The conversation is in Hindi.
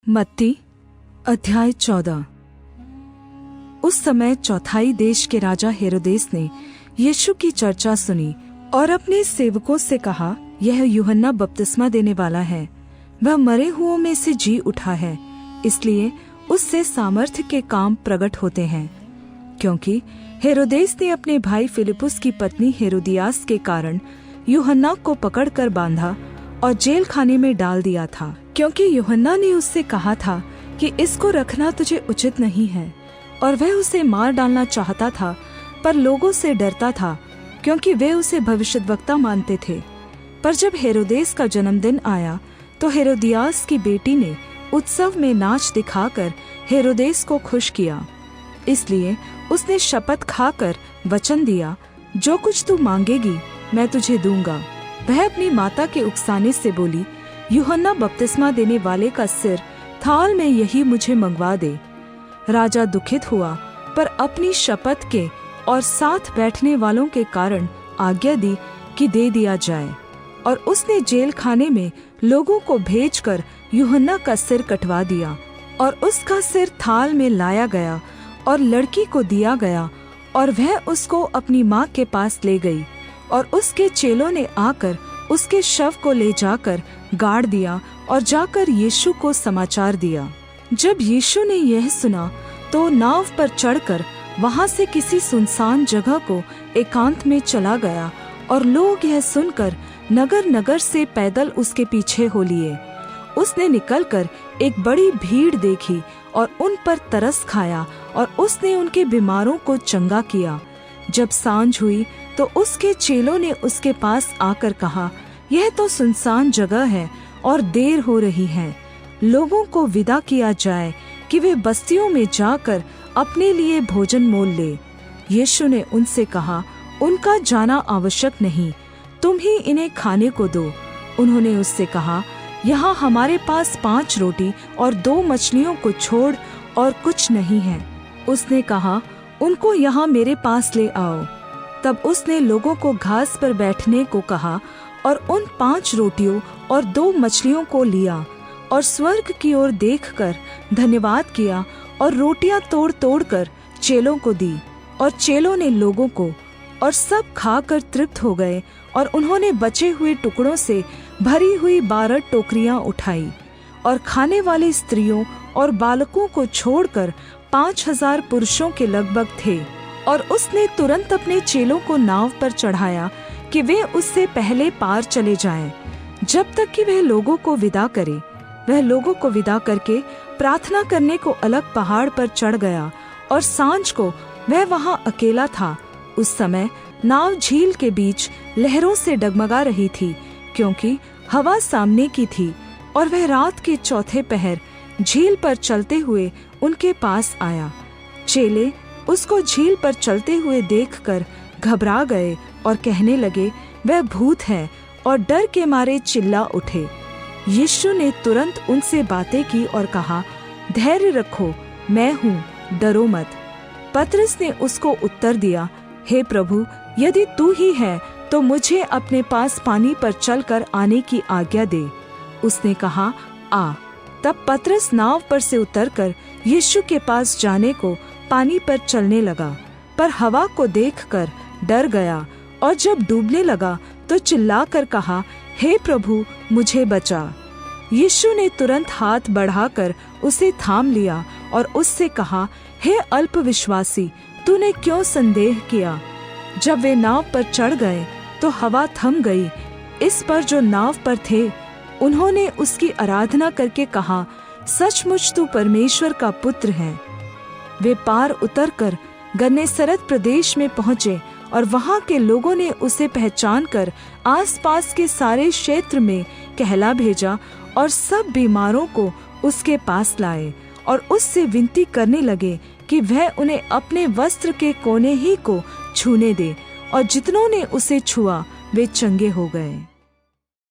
मत्ती अध्याय 14। उस समय चौथाई देश के राजा हेरोदेस ने यीशु की चर्चा सुनी और अपने सेवकों से कहा, यह यूहन्ना बपतिस्मा देने वाला है, वह मरे हुओं में से जी उठा है, इसलिए उससे सामर्थ्य के काम प्रकट होते हैं। क्योंकि हेरोदेस ने अपने भाई फिलिपुस की पत्नी हेरोदियास के कारण यूहन्ना को पकड़कर बांधा और जेल खाने में डाल दिया था, क्योंकि यूहन्ना ने उससे कहा था कि इसको रखना तुझे उचित नहीं है, और वह उसे मार डालना चाहता था, पर लोगों से डरता था, क्योंकि वे उसे भविष्यद्वक्ता मानते थे। पर जब हेरोदेस का जन्मदिन आया तो हेरोदियास की बेटी ने उत्सव में नाच दिखाकर हेरोदेस को खुश किया। इसलिए उसने शपथ खाकर वचन दिया, जो कुछ तू मांगेगी मैं तुझे दूंगा। वह अपनी माता के उकसाने से बोली, यूहन्ना बपतिस्मा देने वाले का सिर थाल में यही मुझे मंगवा दे। राजा दुखित हुआ, पर अपनी शपथ के और साथ बैठने वालों के कारण आज्ञा दी कि दे दिया जाए, और उसने जेल खाने में लोगों को भेजकर यूहन्ना का सिर कटवा दिया। और उसका सिर थाल में लाया गया और लड़की को दिया गया, और वह उसको अपनी माँ के पास ले गई। और उसके चेलों ने आकर उसके शव को ले जाकर गाड़ दिया और जाकर यीशु को समाचार दिया। जब यीशु ने यह सुना तो नाव पर चढ़कर वहां से किसी सुनसान जगह को एकांत में चला गया, और लोग यह सुनकर नगर नगर से पैदल उसके पीछे हो लिए। उसने निकलकर एक बड़ी भीड़ देखी और उन पर तरस खाया, और उसने उनके बीमारों को चंगा किया। जब सांझ हुई तो उसके चेलों ने उसके पास आकर कहा, यह तो सुनसान जगह है और देर हो रही है, लोगों को विदा किया जाए कि वे बस्तियों में जाकर अपने लिए भोजन मोल ले। यीशु ने उनसे कहा, उनका जाना आवश्यक नहीं, तुम ही इन्हें खाने को दो। उन्होंने उससे कहा, यहाँ हमारे पास 5 रोटी और 2 मछलियों को छोड़ और कुछ नहीं है। उसने कहा, उनको यहाँ मेरे पास ले आओ। तब उसने लोगों को घास पर बैठने को कहा, और उन 5 रोटियों और 2 मछलियों को लिया, और स्वर्ग की ओर देखकर धन्यवाद किया, और रोटियां तोड़ तोड़ कर चेलों को दी, और चेलों ने लोगों को, और सब खाकर तृप्त हो गए। और उन्होंने बचे हुए टुकड़ों से भरी हुई 12 टोकरियां उठाई, और खाने वाली स्त्रियों और बालकों को छोड़कर 5000 पुरुषों के लगभग थे। और उसने तुरंत अपने चेलों को नाव पर चढ़ाया कि वे उससे पहले पार चले जाएं, जब तक कि वह लोगों को विदा करे। वह लोगों को विदा करके प्रार्थना करने को अलग पहाड़ पर चढ़ गया, और सांझ को वह वहां अकेला था। उस समय नाव झील के बीच लहरों से डगमगा रही थी, क्योंकि हवा सामने की थी। और वह रात के चौथे पहर झील पर चलते हुए उनके पास आया। चेले उसको झील पर चलते हुए देखकर घबरा गए और कहने लगे, वह भूत है, और डर के मारे चिल्ला उठे। यीशु ने तुरंत उनसे बातें की और कहा, धैर्य रखो, मैं हूँ, डरो मत। पतरस ने उसको उत्तर दिया, हे प्रभु, यदि तू ही है तो मुझे अपने पास पानी पर चलकर आने की आज्ञा दे। उसने कहा, आ। तब पतरस नाव पर से उतरकर यीशु के पास जाने को पानी पर चलने लगा, पर हवा को देखकर डर गया, और जब डूबने लगा तो चिल्लाकर कहा, हे प्रभु, मुझे बचा। यीशु ने तुरंत हाथ बढ़ाकर उसे थाम लिया और उससे कहा, हे अल्पविश्वासी, तूने क्यों संदेह किया? जब वे नाव पर चढ़ गए तो हवा थम गई। इस पर जो नाव पर थे उन्होंने उसकी आराधना करके कहा, सचमुच तू परमेश्वर का पुत्र है। वे पार उतरकर गन्नेसरत प्रदेश में पहुँचे, और वहाँ के लोगों ने उसे पहचानकर आसपास के सारे क्षेत्र में कहला भेजा, और सब बीमारों को उसके पास लाए, और उससे विनती करने लगे कि वह उन्हें अपने वस्त्र के कोने ही को छूने दे। और जितनों ने उसे छुआ वे चंगे हो गए।